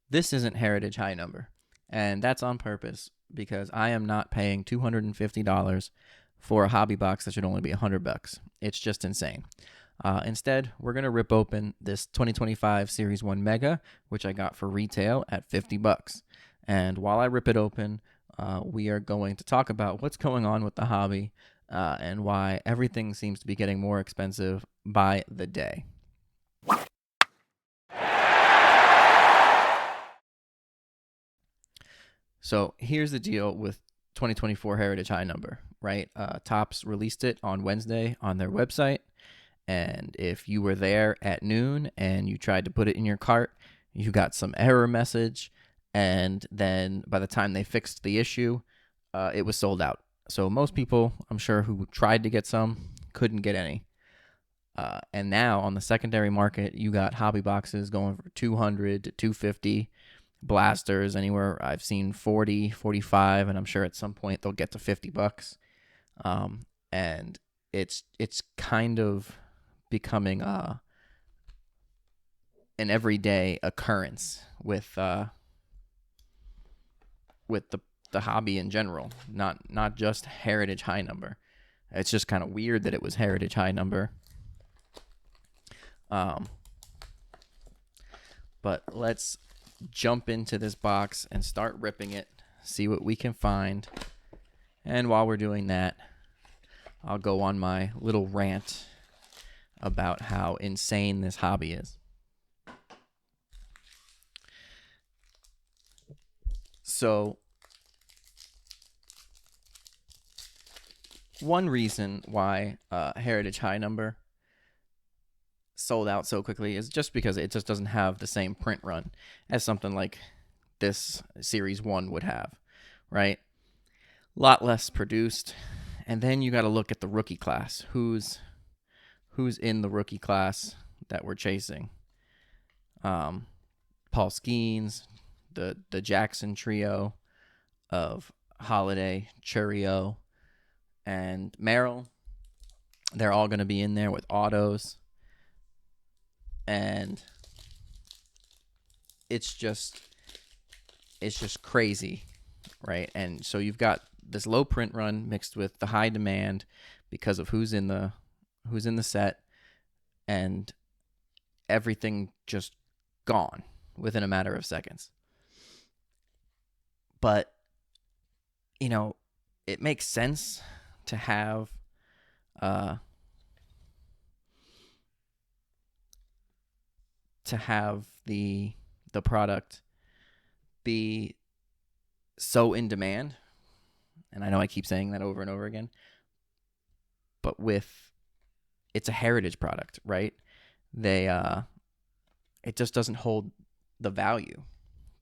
This isn't Heritage High Number, and that's on purpose because I am not paying $250 for a hobby box that should only be $100. It's just insane. Instead, we're going to rip open this 2025 Series 1 Mega, which I got for retail at $50. And while I rip it open, we are going to talk about what's going on with the hobby and why everything seems to be getting more expensive by the day. So here's the deal with 2024 Heritage High Number, right? Topps released it on Wednesday on their website. And if you were there at noon and you tried to put it in your cart, you got some error message. And then by the time they fixed the issue, it was sold out. So most people, I'm sure, who tried to get some couldn't get any. And now on the secondary market, you got hobby boxes going for 200 to 250, blasters anywhere I've seen 40, 45, and I'm sure at some point they'll get to $50. And it's kind of becoming an everyday occurrence with the hobby in general, not just Heritage High Number. It's just kind of weird that it was Heritage High Number. But let's jump into this box and start ripping it, see what we can find. And while we're doing that, I'll go on my little rant about how insane this hobby is. So, one reason why Heritage High Number sold out so quickly is just because it just doesn't have the same print run as something like this Series 1 would have, right? A lot less produced. And then you got to look at the rookie class. Who's in the rookie class that we're chasing? Paul Skeens, the Jackson trio of Holiday, Churio, and Merrill. They're all going to be in there with autos. And it's just crazy, right? And so you've got this low print run mixed with the high demand because of who's in the set, and everything just gone within a matter of seconds. But it makes sense to have the product be so in demand. And I know I keep saying that over and over again, but it's a heritage product, right? It just doesn't hold the value.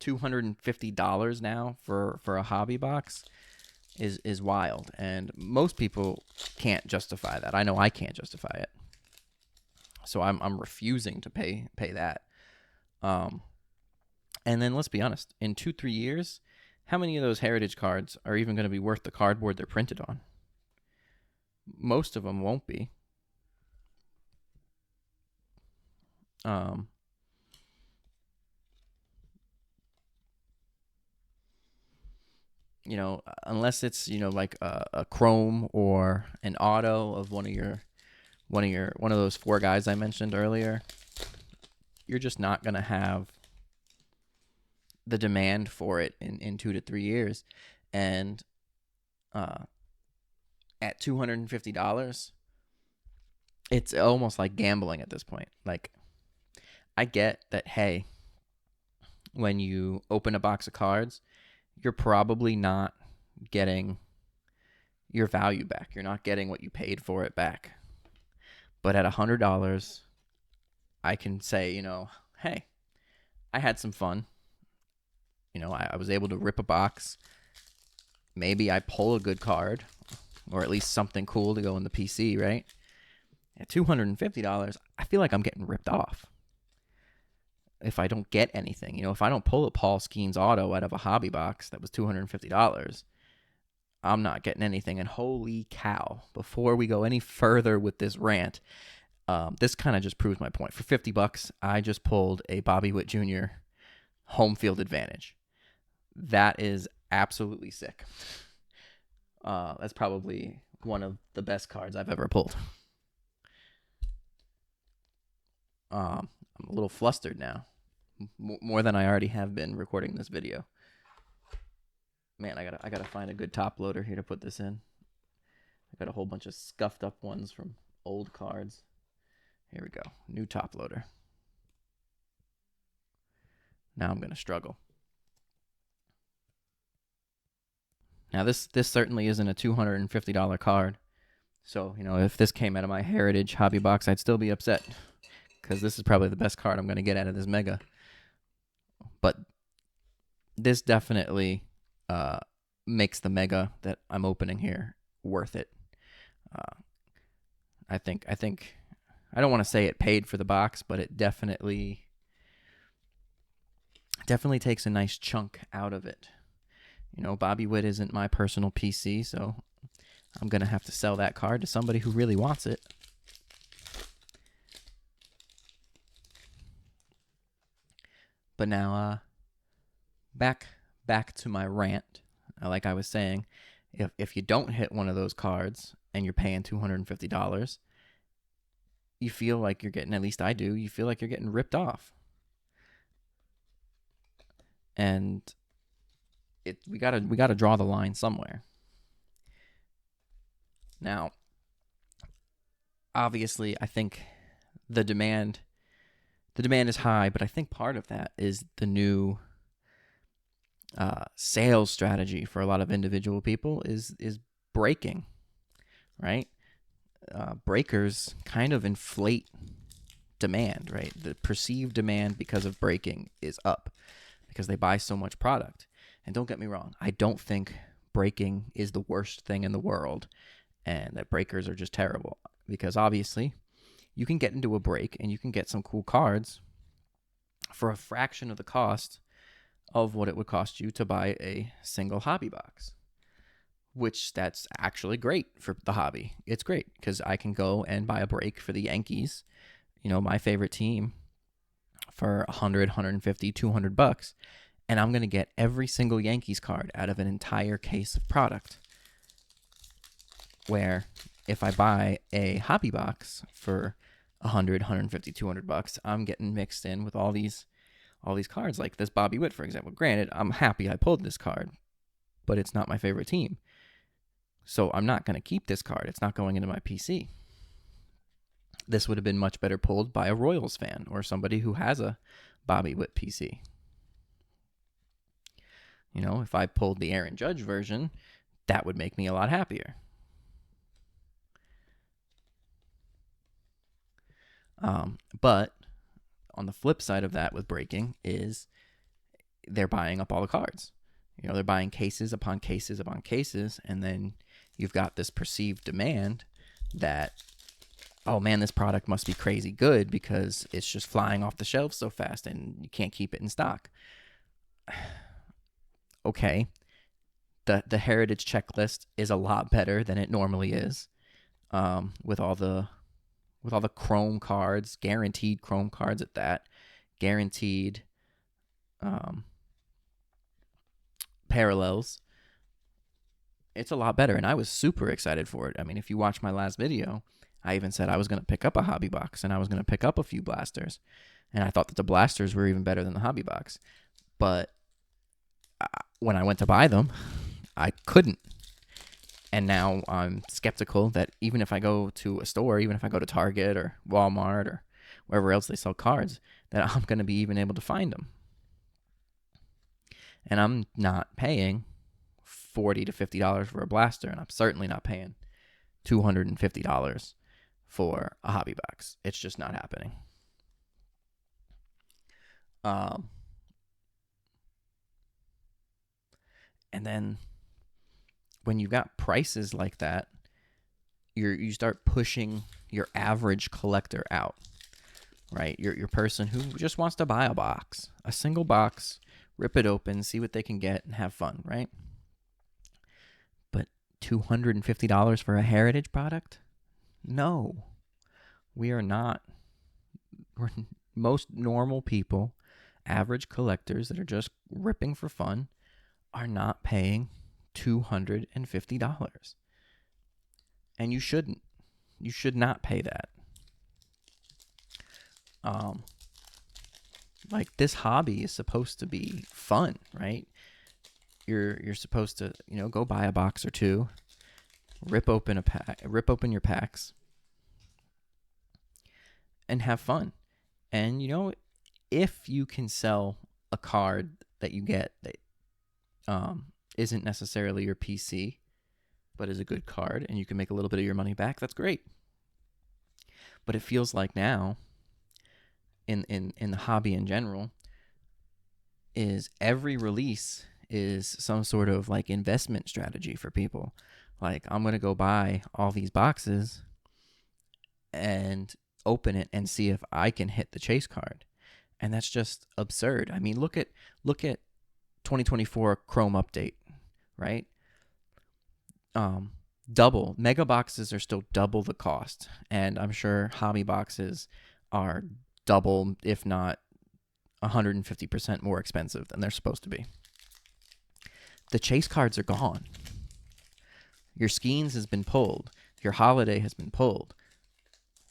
$250 now for a hobby box is wild, and most people can't justify that. I know I can't justify it, so I'm refusing to pay that. And then let's be honest, in 2-3 years, how many of those heritage cards are even going to be worth the cardboard they're printed on? Most of them won't be. Unless it's like a chrome or an auto of one of those four guys I mentioned earlier, you're just not going to have the demand for it in 2 to 3 years. And at $250, it's almost like gambling at this point. Like, I get that, hey, when you open a box of cards, you're probably not getting your value back. You're not getting what you paid for it back. But at $100, I can say, hey, I had some fun. I was able to rip a box. Maybe I pull a good card, or at least something cool to go in the PC, right? At $250, I feel like I'm getting ripped off if I don't get anything. If I don't pull a Paul Skeens auto out of a hobby box that was $250, I'm not getting anything. And holy cow, before we go any further with this rant, this kind of just proves my point. For $50, I just pulled a Bobby Witt Jr. home field advantage. That is absolutely sick. That's probably one of the best cards I've ever pulled. I'm a little flustered now, more than I already have been recording this video. Man, I gotta find a good top loader here to put this in. I got a whole bunch of scuffed up ones from old cards. Here we go, new top loader. Now I'm gonna struggle. Now this certainly isn't a $250 card. So, if this came out of my Heritage hobby box, I'd still be upset because this is probably the best card I'm going to get out of this mega. But this definitely makes the mega that I'm opening here worth it. I think I don't want to say it paid for the box, but it definitely takes a nice chunk out of it. Bobby Witt isn't my personal PC, so I'm going to have to sell that card to somebody who really wants it. But now, back to my rant. Like I was saying, if you don't hit one of those cards and you're paying $250, you feel like you're getting, at least I do, you feel like you're getting ripped off. And we gotta draw the line somewhere. Now, obviously, I think the demand is high, but I think part of that is the new sales strategy for a lot of individual people is breaking, right? Breakers kind of inflate demand, right? The perceived demand because of breaking is up because they buy so much product. And don't get me wrong, I don't think breaking is the worst thing in the world and that breakers are just terrible, because obviously you can get into a break and you can get some cool cards for a fraction of the cost of what it would cost you to buy a single hobby box, which that's actually great for the hobby. It's great because I can go and buy a break for the Yankees, my favorite team, for $100, $150, $200, and I'm going to get every single Yankees card out of an entire case of product. Where if I buy a hobby box for $100, $150, $200, I'm getting mixed in with all these cards, like this Bobby Witt, for example. Granted, I'm happy I pulled this card, but it's not my favorite team. So I'm not going to keep this card. It's not going into my PC. This would have been much better pulled by a Royals fan or somebody who has a Bobby Witt PC. If I pulled the Aaron Judge version, that would make me a lot happier. But on the flip side of that with breaking is they're buying up all the cards. They're buying cases upon cases upon cases, and then you've got this perceived demand that, oh man, this product must be crazy good because it's just flying off the shelves so fast and you can't keep it in stock. Okay, the Heritage checklist is a lot better than it normally is, with all the Chrome cards, guaranteed Chrome cards at that, guaranteed parallels. It's a lot better, and I was super excited for it. I mean, if you watch my last video, I even said I was going to pick up a hobby box, and I was going to pick up a few blasters, and I thought that the blasters were even better than the hobby box. But when I went to buy them, I couldn't. And now I'm skeptical that even if I go to a store, even if I go to Target or Walmart or wherever else they sell cards, that I'm going to be even able to find them. And I'm not paying $40 to $50 for a blaster, and I'm certainly not paying $250 for a hobby box. It's just not happening. And then when you got prices like that, you start pushing your average collector out, right? Your person who just wants to buy a box, a single box, rip it open, see what they can get, and have fun, right? But $250 for a Heritage product? No, we are not. Most normal people average collectors that are just ripping for fun are not paying $250. And you shouldn't. You should not pay that. Like, this hobby is supposed to be fun, right? You're supposed to, go buy a box or two, rip open your packs, and have fun. And if you can sell a card that you get that isn't necessarily your PC, but is a good card, and you can make a little bit of your money back, that's great. But it feels like now, in the hobby in general, is every release is some sort of like investment strategy for people. Like, I'm going to go buy all these boxes and open it and see if I can hit the chase card. And that's just absurd. I mean, look at 2024 Chrome update, right? Double. Mega boxes are still double the cost. And I'm sure hobby boxes are double, if not 150% more expensive than they're supposed to be. The chase cards are gone. Your Skeens has been pulled. Your Holiday has been pulled.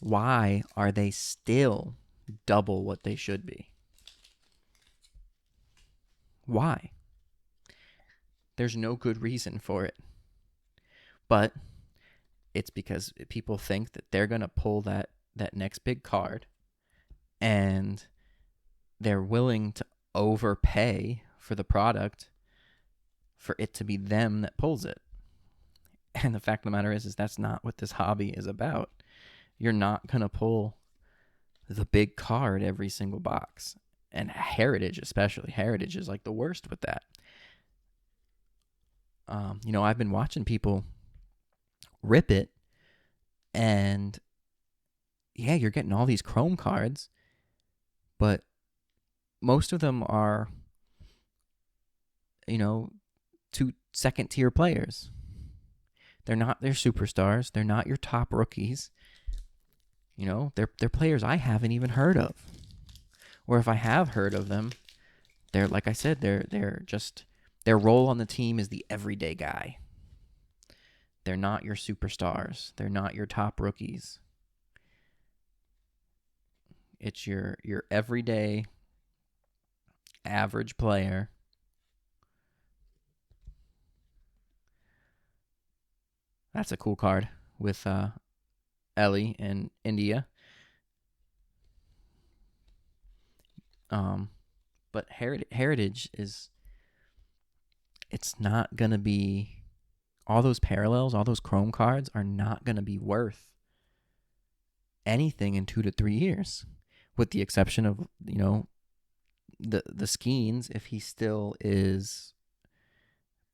Why are they still double what they should be? Why? There's no good reason for it. But it's because people think that they're going to pull that next big card, and they're willing to overpay for the product for it to be them that pulls it. And the fact of the matter is that's not what this hobby is about. You're not going to pull the big card every single box. And Heritage especially. Heritage is like the worst with that. I've been watching people rip it, and yeah, you're getting all these Chrome cards, but most of them are, two second-tier players. They're not their superstars. They're not your top rookies. They're players I haven't even heard of. Or if I have heard of them, they're, like I said, they're just, their role on the team is the everyday guy. They're not your superstars. They're not your top rookies. It's your everyday average player. That's a cool card with Ellie and India. But Heritage is, it's not going to be, all those parallels, all those Chrome cards are not going to be worth anything in 2 to 3 years, with the exception of, the Skeens, if he still is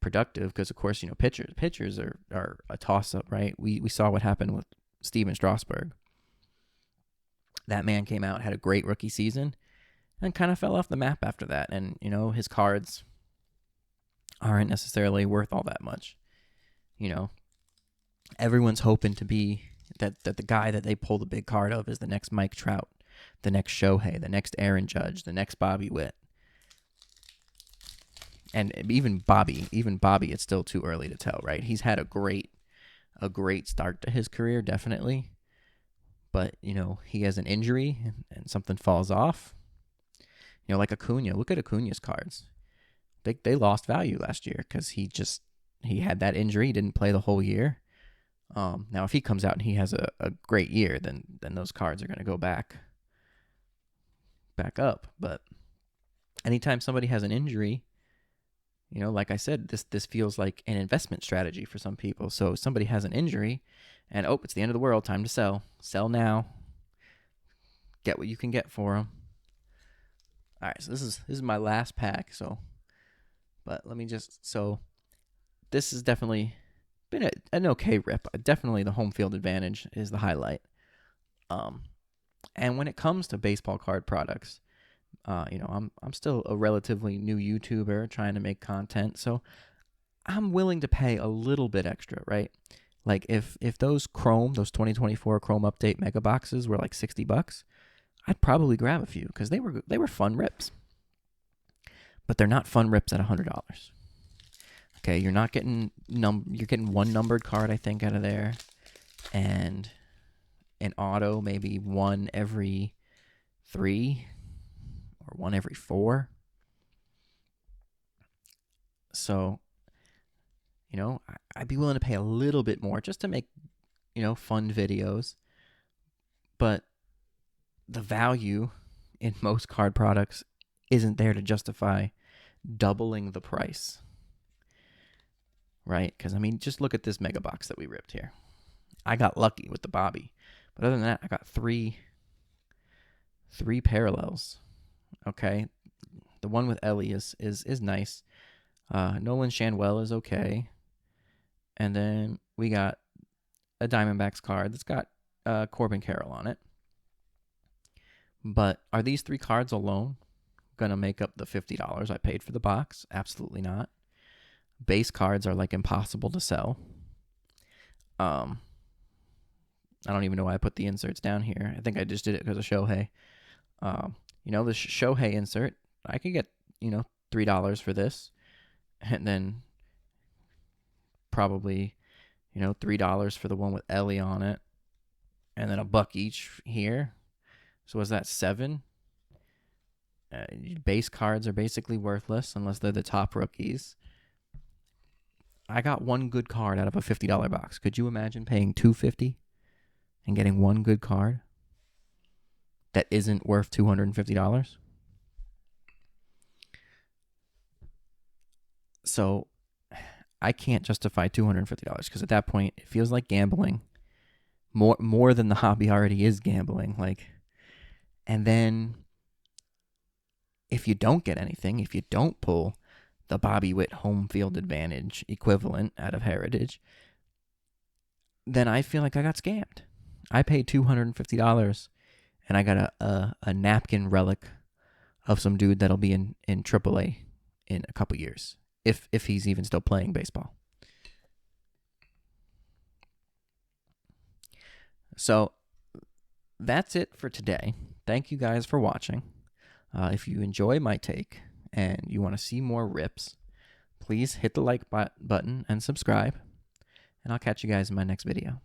productive, because of course, pitchers are a toss-up, right? We saw what happened with Steven Strasburg. That man came out, had a great rookie season, and kind of fell off the map after that. And, his cards aren't necessarily worth all that much. Everyone's hoping to be that the guy that they pull the big card of is the next Mike Trout, the next Shohei, the next Aaron Judge, the next Bobby Witt. And even Bobby, it's still too early to tell, right? He's had a great start to his career, definitely. But, he has an injury and something falls off. Like Acuna. Look at Acuna's cards. They lost value last year because he had that injury. He didn't play the whole year. Now, if he comes out and he has a great year, then those cards are going to go back up. But anytime somebody has an injury, like I said, this feels like an investment strategy for some people. So somebody has an injury, and it's the end of the world. Time to sell. Sell now. Get what you can get for them. All right, so this is my last pack. But let me this has definitely been an okay rip. Definitely the home field advantage is the highlight. And when it comes to baseball card products, I'm still a relatively new YouTuber trying to make content, so I'm willing to pay a little bit extra, right? Like if those 2024 Chrome update mega boxes were like $60, I'd probably grab a few because they were fun rips. but they're not fun rips at $100. Okay, you're not getting you're getting one numbered card, I think, out of there, and an auto, maybe one every 3 or one every 4. So, I'd be willing to pay a little bit more just to make, fun videos. But the value in most card products isn't there to justify doubling the price. Right? Because, just look at this mega box that we ripped here. I got lucky with the Bobby. But other than that, I got three parallels. Okay? The one with Ellie is nice. Nolan Shanwell is okay. And then we got a Diamondbacks card that's got Corbin Carroll on it. But are these 3 cards alone going to make up the $50 I paid for the box? Absolutely not. Base cards are like impossible to sell. I don't even know why I put the inserts down here. I think I just did it because of Shohei. The Shohei insert, I could get, $3 for this. And then probably, $3 for the one with Ellie on it. And then $1 each here. So was that $7? Base cards are basically worthless unless they're the top rookies. I got one good card out of a $50 box. Could you imagine paying $250 and getting one good card that isn't worth $250? So I can't justify $250 because at that point it feels like gambling. More than the hobby already is gambling. And then if you don't get anything, if you don't pull the Bobby Witt home field advantage equivalent out of Heritage, then I feel like I got scammed. I paid $250 and I got a napkin relic of some dude that'll be in AAA in a couple years, if he's even still playing baseball. So that's it for today. Thank you guys for watching. If you enjoy my take and you want to see more rips, please hit the like button and subscribe. And I'll catch you guys in my next video.